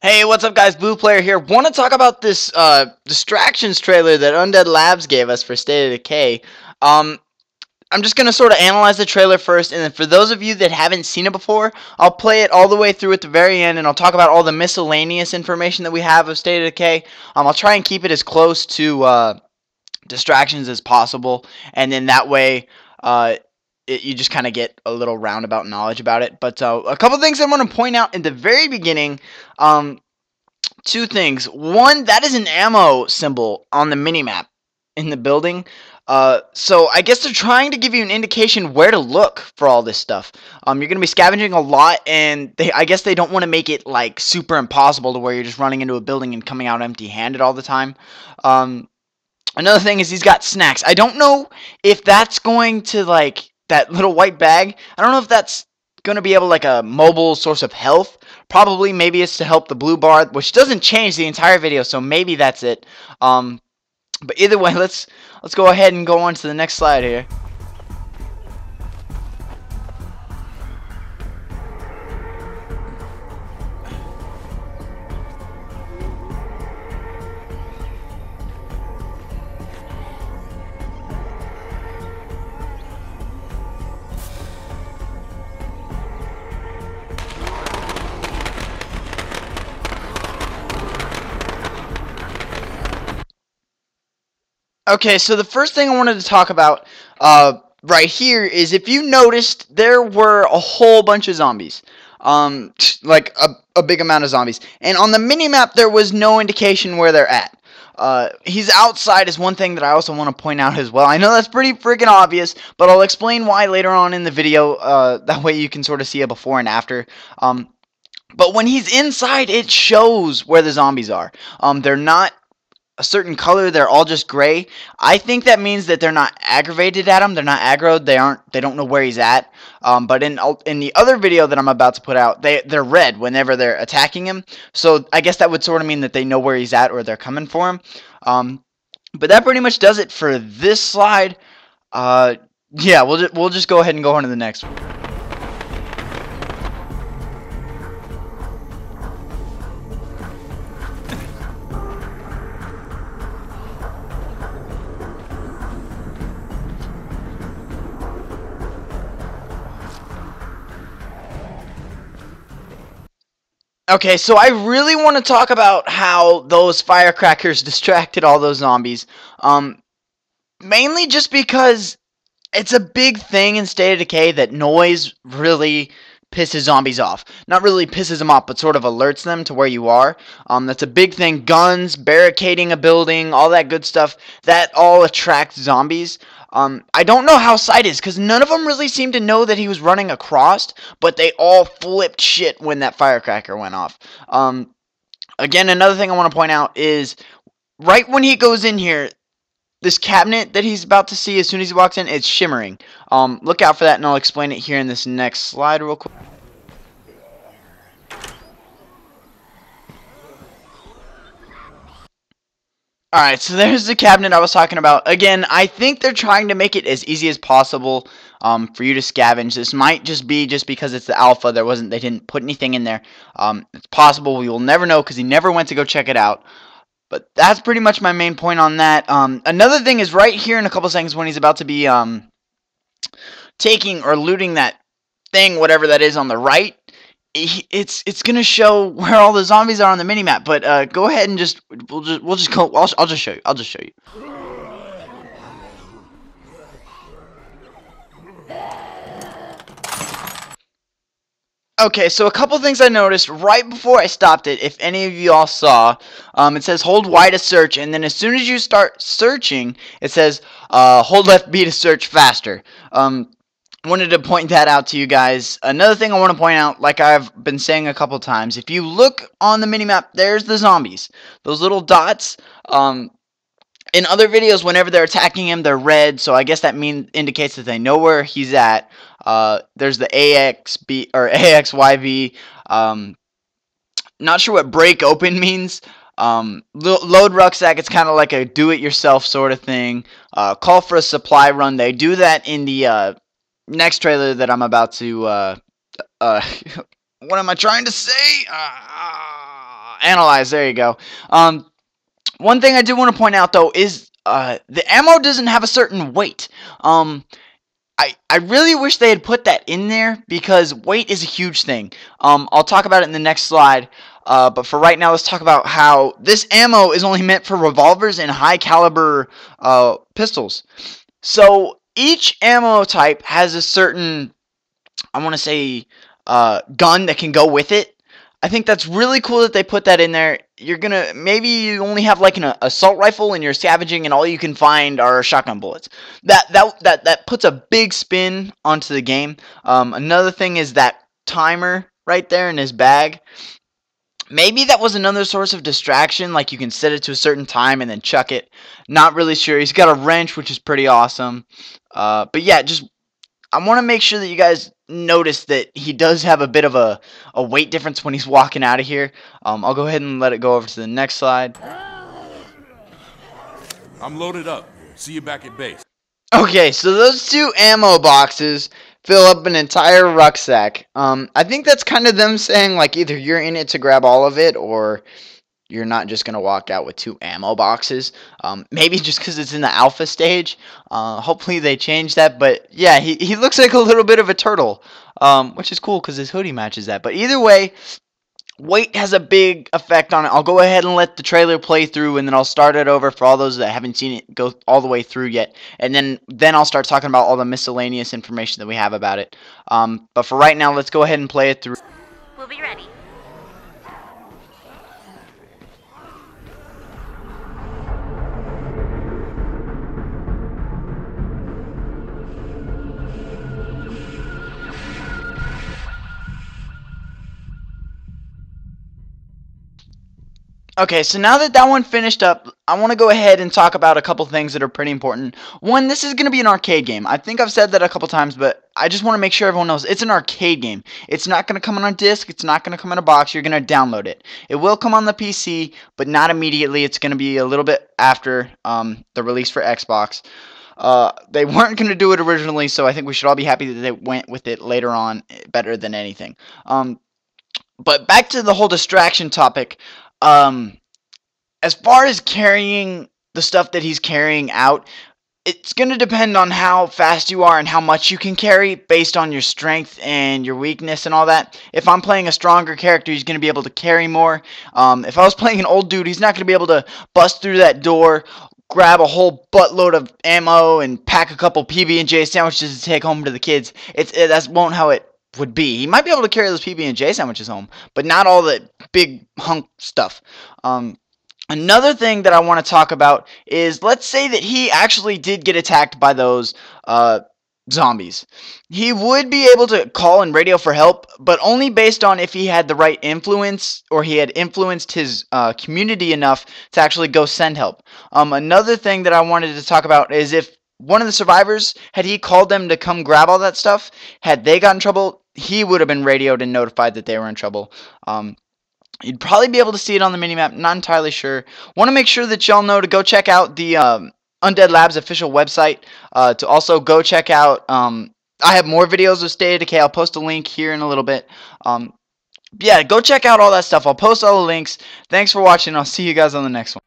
Hey, what's up guys, Blue Player here. Want to talk about this Distractions trailer that Undead Labs gave us for State of Decay. I'm just going to sort of analyze the trailer first, and then for those of you that haven't seen it before, I'll play it all the way through at the very end, and I'll talk about all the miscellaneous information that we have of State of Decay. I'll try and keep it as close to Distractions as possible, and then that way you just kind of get a little roundabout knowledge about it. But a couple things I want to point out in the very beginning. Two things. One, that is an ammo symbol on the minimap in the building. So I guess they're trying to give you an indication where to look for all this stuff. You're going to be scavenging a lot, and I guess they don't want to make it like super impossible to where you're just running into a building and coming out empty-handed all the time. Another thing is he's got snacks. I don't know if that's going to, like, that little white bag. I don't know if that's going to be able, like, a mobile source of health. Probably, maybe it's to help the blue bar, which doesn't change the entire video, so maybe that's it. But either way, let's go ahead and go on to the next slide here. Okay, so the first thing I wanted to talk about right here is, if you noticed, there were a whole bunch of zombies. Like a big amount of zombies. And on the minimap, there was no indication where they're at. He's outside is one thing that I also want to point out as well. I know that's pretty freaking obvious, but I'll explain why later on in the video. That way you can sort of see a before and after. But when he's inside, it shows where the zombies are. They're not a certain color, they're all just gray. I think that means that they're not aggravated at him, they're not aggroed, they don't know where he's at. But in the other video that I'm about to put out, they're red whenever they're attacking him. So I guess that would sort of mean that they know where he's at, or they're coming for him. But that pretty much does it for this slide. Yeah, we'll just go ahead and go on to the next one. Okay, so I really want to talk about how those firecrackers distracted all those zombies. Mainly just because it's a big thing in State of Decay that noise really pisses zombies off. Not really pisses them off, but sort of alerts them to where you are. That's a big thing. Guns, barricading a building, all that good stuff, that all attracts zombies. I don't know how Sight is, because none of them really seemed to know that he was running across, but they all flipped shit when that firecracker went off. Again, another thing I want to point out is, right when he goes in here, this cabinet that he's about to see as soon as he walks in, it's shimmering. Look out for that, and I'll explain it here in this next slide real quick. Alright, so there's the cabinet I was talking about. Again, I think they're trying to make it as easy as possible for you to scavenge. This might just be because it's the alpha. They didn't put anything in there. It's possible. We will never know because he never went to go check it out. But that's pretty much my main point on that. Another thing is right here in a couple seconds when he's about to be taking or looting that thing, whatever that is on the right. It's gonna show where all the zombies are on the minimap, but go ahead and we'll just go. I'll just show you. I'll just show you. Okay, so a couple things I noticed right before I stopped it. If any of you all saw, it says hold Y to search, and then as soon as you start searching, it says hold left B to search faster. Wanted to point that out to you guys. Another thing I want to point out, like I've been saying a couple times, if you look on the minimap, there's the zombies. Those little dots. In other videos, whenever they're attacking him, they're red, so I guess that indicates that they know where he's at. There's the AXB or AXYV. Not sure what break open means. Load Rucksack, it's kind of like a do-it-yourself sort of thing. Call for a supply run. They do that in the next trailer that I'm about to, what am I trying to say? analyze. There you go. One thing I do want to point out though is the ammo doesn't have a certain weight. I really wish they had put that in there because weight is a huge thing. I'll talk about it in the next slide. But for right now, let's talk about how this ammo is only meant for revolvers and high caliber pistols. So each ammo type has a certain, I want to say, gun that can go with it. I think that's really cool that they put that in there. You're gonna, maybe you only have like an assault rifle and you're scavenging and all you can find are shotgun bullets. That puts a big spin onto the game. Another thing is that timer right there in his bag. Maybe that was another source of distraction, like you can set it to a certain time and then chuck it. Not really sure. He's got a wrench, which is pretty awesome. But yeah, just I want to make sure that you guys notice that he does have a bit of a weight difference when he's walking out of here. I'll go ahead and let it go over to the next slide. I'm loaded up. See you back at base. Okay, so those two ammo boxes fill up an entire rucksack. I think that's kind of them saying, like, either you're in it to grab all of it, or you're not just going to walk out with two ammo boxes. Maybe just because it's in the alpha stage. Hopefully they change that. But yeah, he looks like a little bit of a turtle, which is cool because his hoodie matches that. But either way, weight has a big effect on it. I'll go ahead and let the trailer play through, and then I'll start it over for all those that haven't seen it go all the way through yet. And then I'll start talking about all the miscellaneous information that we have about it. But for right now, let's go ahead and play it through. We'll be ready. Okay, so now that one finished up, I want to go ahead and talk about a couple things that are pretty important. One, this is going to be an arcade game. I think I've said that a couple times, but I just want to make sure everyone knows it's an arcade game. It's not going to come on a disc. It's not going to come in a box. You're going to download it. It will come on the PC, but not immediately. It's going to be a little bit after the release for Xbox. They weren't going to do it originally, so I think we should all be happy that they went with it later on better than anything. But back to the whole distraction topic. As far as carrying the stuff that he's carrying out, it's going to depend on how fast you are and how much you can carry based on your strength and your weakness and all that. If I'm playing a stronger character, he's going to be able to carry more. If I was playing an old dude, he's not going to be able to bust through that door, grab a whole buttload of ammo, and pack a couple PB&J sandwiches to take home to the kids. That won't how it would be. He might be able to carry those PB&J sandwiches home, but not all the big hunk stuff. Another thing that I want to talk about is, let's say that he actually did get attacked by those zombies. He would be able to call and radio for help, but only based on if he had the right influence or he had influenced his community enough to actually go send help. Another thing that I wanted to talk about is if one of the survivors, had he called them to come grab all that stuff, had they got in trouble, he would have been radioed and notified that they were in trouble. You'd probably be able to see it on the minimap, not entirely sure. Want to make sure that y'all know to go check out the Undead Labs official website. To also go check out, I have more videos of State of Decay. I'll post a link here in a little bit. Yeah, go check out all that stuff. I'll post all the links. Thanks for watching. I'll see you guys on the next one.